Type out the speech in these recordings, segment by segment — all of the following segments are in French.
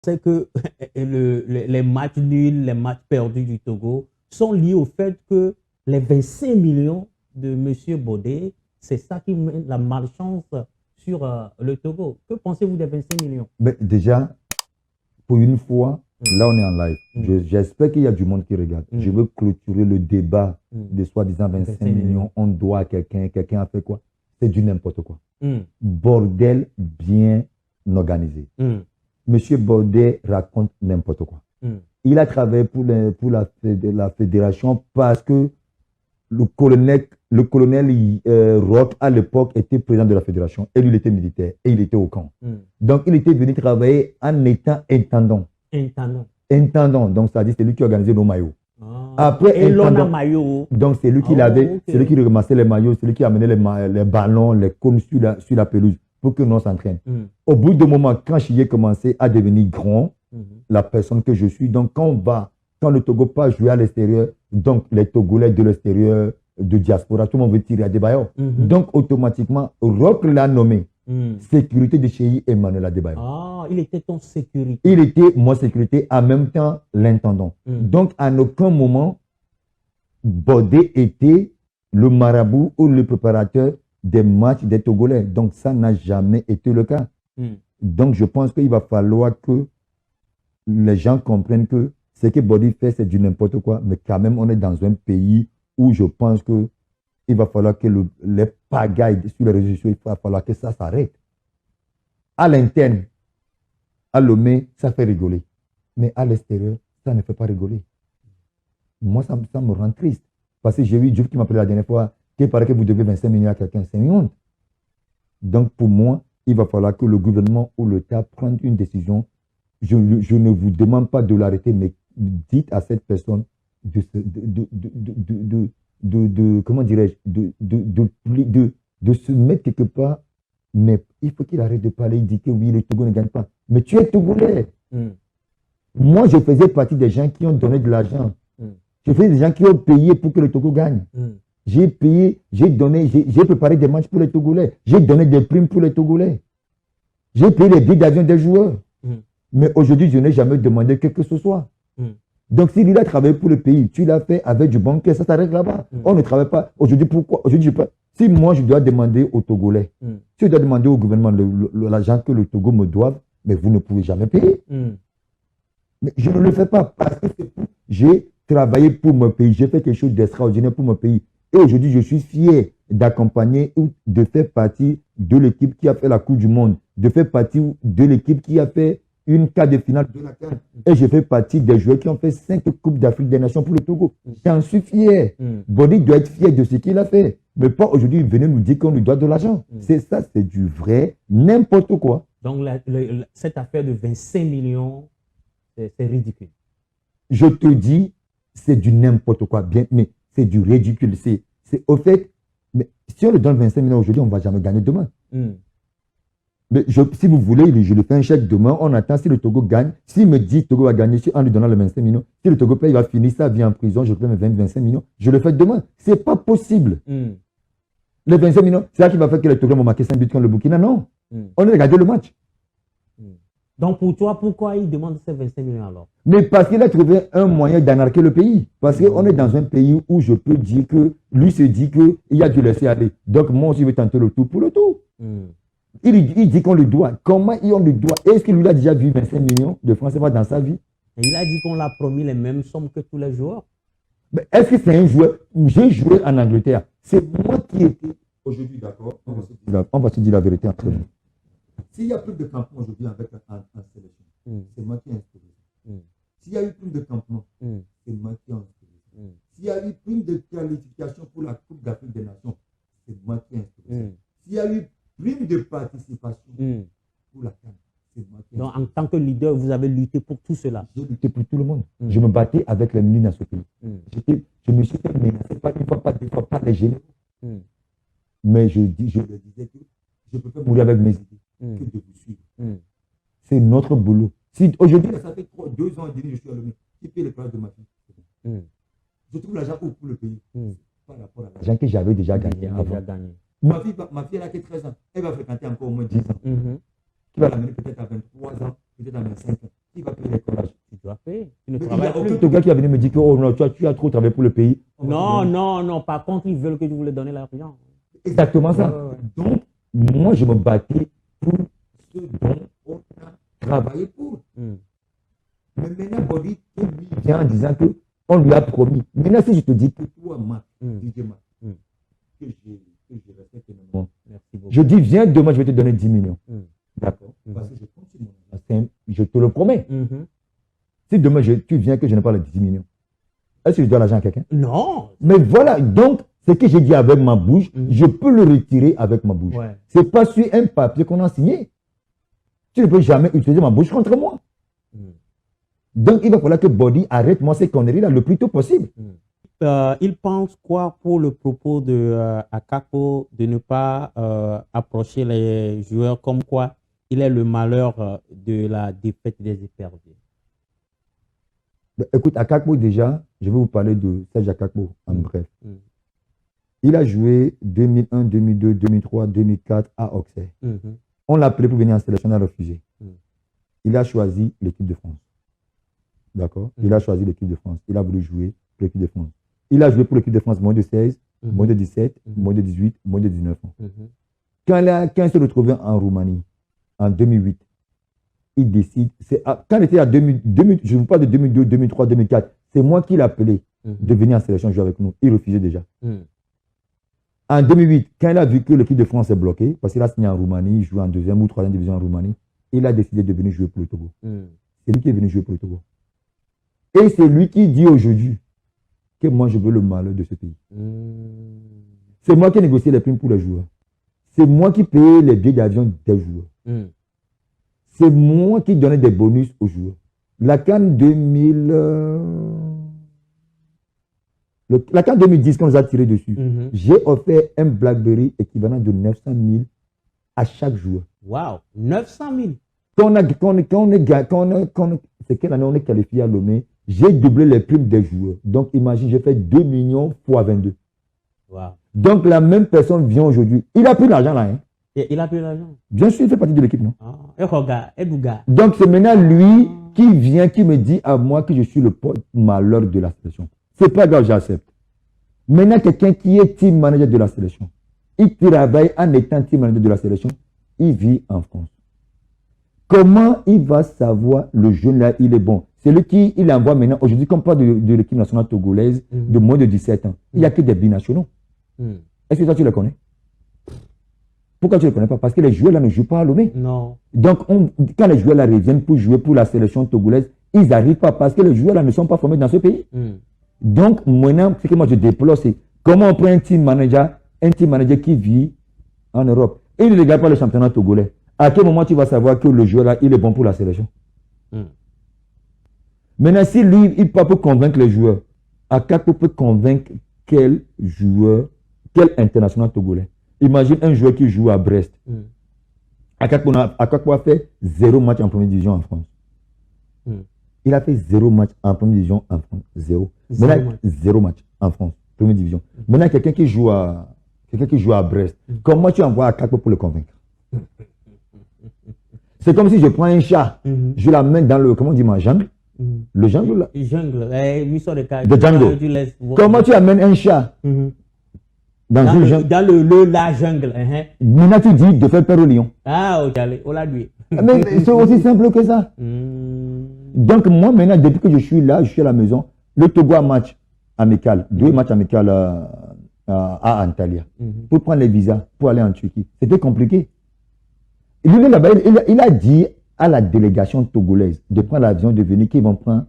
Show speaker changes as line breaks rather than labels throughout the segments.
C'est que les matchs nuls, les matchs perdus du Togo sont liés au fait que les 25 millions de M. Baudet, c'est ça qui met la malchance sur le Togo. Que pensez-vous des 25 millions?
Mais déjà, pour une fois, là on est en live. J'espère qu'il y a du monde qui regarde. Je veux clôturer le débat de soi-disant 25 millions. On doit à quelqu'un. Quelqu'un a fait quoi? C'est du n'importe quoi. Bordel bien organisé. Monsieur Baudet raconte n'importe quoi. Il a travaillé pour la fédération parce que le colonel Roch, à l'époque, était président de la fédération. Et lui, il était militaire. Et il était au camp. Donc, il était venu travailler en étant intendant. Intendant. Donc, ça dit, c'est lui qui organisait nos maillots. Après,
et l'on a maillot.
Donc, c'est lui qui l'avait, c'est lui qui ramassait les maillots, c'est lui qui amenait les ballons, les cônes sur la pelouse pour que nous s'entraîne. Au bout d'un moment, quand Chiyé commençait à devenir grand, la personne que je suis, donc quand le Togo pas jouer à l'extérieur, donc les Togolais de l'extérieur, de diaspora, tout le monde veut tirer à Adebayor. Donc, automatiquement, Roch l'a nommé sécurité de chez Emmanuel Adebayor.
Ah, il était ton sécurité.
Il était mon sécurité, en même temps l'intendant. Donc, à aucun moment, Baudet était le marabout ou le préparateur des matchs des Togolais. Donc, ça n'a jamais été le cas. Donc, je pense qu'il va falloir que les gens comprennent que ce que Baudet fait, c'est du n'importe quoi. Mais quand même, on est dans un pays où je pense qu'il va falloir que les pagailles sur les réseaux sociaux, il va falloir que ça s'arrête. À l'interne, à Lomé, ça fait rigoler. Mais à l'extérieur, ça ne fait pas rigoler. Moi, ça me rend triste. Parce que j'ai vu Diouf qui m'a appelé la dernière fois, qu'il paraît que vous devez 25 millions à quelqu'un. C'est une honte. Donc, pour moi, il va falloir que le gouvernement ou l'État prenne une décision. Je ne vous demande pas de l'arrêter, mais dites à cette personne comment dirais-je, de se mettre quelque part, mais il faut qu'il arrête de parler. Il dit que oui, le Togo ne gagne pas. Mais tu es Togolais. Moi, je faisais partie des gens qui ont donné de l'argent. Je faisais des gens qui ont payé pour que le Togo gagne. J'ai payé, j'ai préparé des matchs pour les Togolais. J'ai donné des primes pour les Togolais. J'ai payé les billets d'avion des joueurs. Mais aujourd'hui, je n'ai jamais demandé que ce soit. Donc, s'il a travaillé pour le pays, tu l'as fait avec du bon cœur, ça s'arrête là-bas. On ne travaille pas. Aujourd'hui, pourquoi? Aujourd'hui, si moi, je dois demander aux Togolais, si je dois demander au gouvernement l'argent que le Togo me doit, mais vous ne pouvez jamais payer. Mais je ne le fais pas parce que j'ai travaillé pour mon pays. J'ai fait quelque chose d'extraordinaire pour mon pays. Et aujourd'hui, je suis fier d'accompagner ou de faire partie de l'équipe qui a fait la Coupe du Monde, de faire partie de l'équipe qui a fait une quart de finale de la CAN. Et je fais partie des joueurs qui ont fait 5 Coupes d'Afrique des Nations pour le Togo. J'en suis fier. Baudet doit être fier de ce qu'il a fait. Mais pas aujourd'hui, venez nous dire qu'on lui doit de l'argent. C'est ça, c'est du vrai n'importe quoi.
Donc, cette affaire de 25 millions, c'est ridicule.
Je te dis, c'est du n'importe quoi. Bien, mais c'est du ridicule. C'est au fait, mais si on le donne 25 millions aujourd'hui, on ne va jamais gagner demain. Mais si vous voulez, je le fais un chèque demain, on attend si le Togo gagne. S'il me dit Togo va gagner en lui donnant les 25 millions, si le Togo paye, il va finir sa vie en prison, je paye mes 25 millions, je le fais demain. Ce n'est pas possible. Les 25 millions, c'est ça qui va faire que les Togolais vont marquer 5 buts contre le Burkina. Non. On a regardé le match.
Donc pour toi, pourquoi il demande ces 25 millions alors?
Mais parce qu'il a trouvé un moyen d'anarquer le pays. Parce qu'on est dans un pays où je peux dire que lui se dit qu'il y a dû laisser aller. Donc moi aussi, je vais tenter le tout pour le tout. Il dit qu'on le doit. Comment on le doit? Est-ce qu'il lui a déjà vu 25 millions de francs CFA dans sa vie?
Et il a dit qu'on l'a promis les mêmes sommes que tous les joueurs.
Est-ce que c'est un joueur? J'ai joué en Angleterre. C'est moi qui étais. Aujourd'hui, d'accord, on va se dire la vérité entre nous. S'il y a plus de campement aujourd'hui avec en sélection, c'est moi qui ai installé. S'il y a eu plus de campement, c'est moi qui ai installé. S'il y a eu plus de qualification pour la Coupe d'Afrique des Nations, c'est moi qui ai installé. S'il y a eu prime de participation pour la CAN, c'est moi qui ai installé.
Donc, en tant que leader, vous avez lutté pour tout cela.
J'ai lutté pour tout le monde. Je me battais avec les ministres dans ce pays. Je me suis fait menacer pas une fois, pas deux fois, pas les généraux. Mais je leur disais que je préfère mourir avec mes idées que de vous suivre. C'est notre boulot. Si aujourd'hui, ça fait 2 ans et demi que je suis à l'ONU, qui paye les places de ma fille? Je trouve l'argent pour le pays. Par rapport à l'argent que j'avais déjà gagné avant. Ma fille, elle a que 13 ans. Elle va fréquenter encore au moins 10 ans. Qui va l'amener peut-être à 23 ans. peut-être dans 25 ans, qui va payer les collages?
Tu dois payer. Tu ne
Mais il y
travailles
a
plus.
aucun Togolais qui va venir me dire que oh, non, tu as trop travaillé pour le pays.
Non, non, non. Par contre, ils veulent que tu voulais donner l'argent.
Exactement ça.
Ouais.
Donc, moi, je me battais pour ce dont on a travaillé pour. Mais maintenant, Body, lui vient en disant qu'on lui a promis. Maintenant, si je te dis que toi, Marc, DJ Marc, que je respecte énormément,
Merci beaucoup.
je dis, viens demain, je vais te donner 10 millions. D'accord. Parce que je compte sur mon argent. Je te le promets. Si demain, tu viens que je n'ai pas les 10 millions, est-ce que je dois l'argent à quelqu'un?
Non.
Mais voilà, donc, ce que j'ai dit avec ma bouche, je peux le retirer avec ma bouche.
Ouais.
Ce n'est pas sur un papier qu'on a signé. Tu ne peux jamais utiliser ma bouche contre moi. Donc, il va falloir que Body arrête moi ces conneries-là le plus tôt possible.
Il pense quoi pour le propos de Akakpo de ne pas approcher les joueurs comme quoi il est le malheur de la défaite des Hyperdiens?
Écoute, Akakpo déjà, je vais vous parler de Serge Akakpo en bref. Il a joué 2001, 2002, 2003, 2004 à Auxerre. On l'a appelé pour venir en sélection, il a refusé. Il a choisi l'équipe de France. D'accord? Il a choisi l'équipe de France. Il a voulu jouer pour l'équipe de France. Il a joué pour l'équipe de France moins de 16, moins de 17, moins de 18, moins de 19 ans. Quand il s'est retrouvé en Roumanie, en 2008, il décide, quand il était à 2000, je ne vous parle de 2002, 2003, 2004, c'est moi qui l'ai appelé de venir en sélection jouer avec nous. Il refusait déjà. En 2008, quand il a vu que l'équipe de France est bloquée, parce qu'il a signé en Roumanie, il jouait en 2e ou 3e division en Roumanie, il a décidé de venir jouer pour le Togo. C'est lui qui est venu jouer pour le Togo. Et c'est lui qui dit aujourd'hui que moi je veux le malheur de ce pays. C'est moi qui ai négocié les primes pour les joueurs. C'est moi qui payais les billets d'avion des joueurs. C'est moi qui donnais des bonus aux joueurs. La CAN 2010, quand on nous a tiré dessus, j'ai offert un BlackBerry équivalent de 900 000 à chaque joueur.
Waouh, 900 000.
C'est quelle année on est qualifié à Lomé, j'ai doublé les primes des joueurs. Donc, imagine, j'ai fait 2 millions fois 22.
Wow.
Donc, la même personne vient aujourd'hui. Il a pris l'argent là. Hein.
Et il a pris l'argent?
Bien sûr, il fait partie de l'équipe, non?
Ah.
Donc, c'est maintenant lui qui vient, qui me dit à moi que je suis le porte-malheur de la sélection. C'est pas grave, j'accepte. Maintenant, quelqu'un qui est team manager de la sélection, il travaille en étant team manager de la sélection, il vit en France. Comment il va savoir le jeune là, il est bon? C'est lui qui il envoie maintenant, aujourd'hui, comme pas de l'équipe nationale togolaise de moins de 17 ans. Il n'y a que des binationaux. Est-ce que toi, tu les connais? Pourquoi tu ne les connais pas? Parce que les joueurs là ne jouent pas à Lomé.
Non.
Donc, quand les joueurs là reviennent pour jouer pour la sélection togolaise, ils n'arrivent pas parce que les joueurs là ne sont pas formés dans ce pays. Donc, maintenant, ce que moi je déplore, c'est comment on prend un team manager qui vit en Europe et il ne regarde pas le championnat togolais. À quel moment tu vas savoir que le joueur là, il est bon pour la sélection? Maintenant, si lui, il peut convaincre les joueurs, Akakpo peut convaincre quel joueur, quel international togolais? Imagine un joueur qui joue à Brest. Akakpo a fait 0 match en première division en France. Il a fait 0 match en première division en France. 0. Maintenant, 0 match en France, première division. Maintenant, quelqu'un qui joue à Brest, comment tu envoies Akakpo pour le convaincre? C'est comme si je prends un chat, je l'amène dans le, comment on dit, ma jungle. Le jungle là.
De
Django. Comment tu amènes un chat dans une jungle?
Dans la jungle.
Maintenant tu dis de faire peur au lion.
Ah, ok, on l'a dit.
Mais c'est aussi simple que ça. Donc moi maintenant, depuis que je suis là, je suis à la maison, le Togo a match amical, 2 matchs amicaux à Antalya, pour prendre les visas, pour aller en Turquie. C'était compliqué. Lui, là-bas, il a dit à la délégation togolaise de prendre l'avion, de venir, qu'ils vont prendre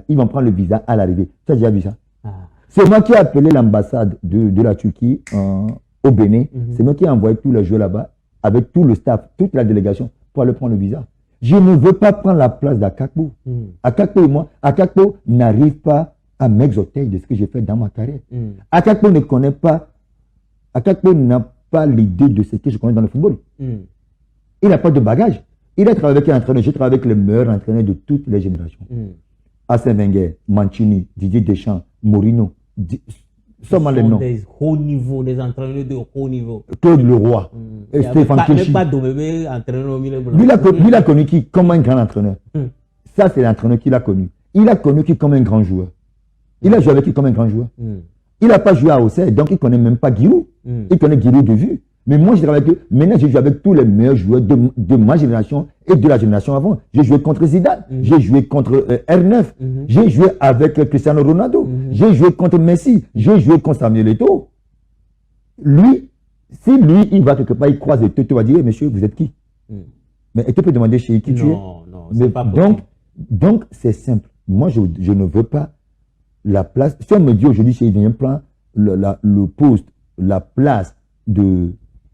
ils vont prendre le visa à l'arrivée. Tu as déjà vu ça? C'est moi qui ai appelé l'ambassade de la Turquie au Bénin. C'est moi qui ai envoyé tous les joueurs là-bas, avec tout le staff, toute la délégation, pour aller prendre le visa. Je ne veux pas prendre la place d'Akakpo. Akakpo et moi, Akakpo n'arrive pas à m'exhorter de ce que j'ai fait dans ma carrière. Akakpo ne connaît pas, Akakpo n'a pas l'idée de ce que je connais dans le football. Il n'a pas de bagage. Il a travaillé avec un entraîneur. J'ai travaillé avec les meilleurs entraîneurs de toutes les générations. Arsène Wenger, Mancini, Didier Deschamps, Mourinho. Sors-moi les noms.
Des hauts niveaux, des entraîneurs de haut niveau.
Claude Leroy. Et Stéphane Keshi.
Pas de entraîneur au milieu.
Lui, il a connu qui comme un grand entraîneur. Ça, c'est l'entraîneur qu'il a connu. Il a connu qui comme un grand joueur. Il a joué avec qui comme un grand joueur. Il n'a pas joué à Auxerre, donc il ne connaît même pas Giroud. Il connaît Giroud de vue. Mais moi, je travaille avec eux. Maintenant, j'ai joué avec tous les meilleurs joueurs de ma génération et de la génération avant. J'ai joué contre Zidane, j'ai joué contre R9, j'ai joué avec Cristiano Ronaldo, j'ai joué contre Messi, j'ai joué contre Samuel Eto'o. Lui, si lui, il va quelque part, il croise Eto'o, tu vas dire, monsieur, vous êtes qui? Mais tu peux demander chez qui tu es.
Non, c'est pas possible.
Donc, c'est simple. Moi, je ne veux pas la place. Si on me dit aujourd'hui, chez Yves Plan, le poste, la place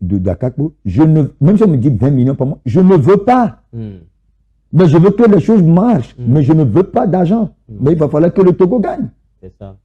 d'Akakpo, même si on me dit 20 millions par mois, je ne veux pas. Mais je veux que les choses marchent. Mais je ne veux pas d'argent. Mais il va falloir que le Togo gagne.
C'est ça.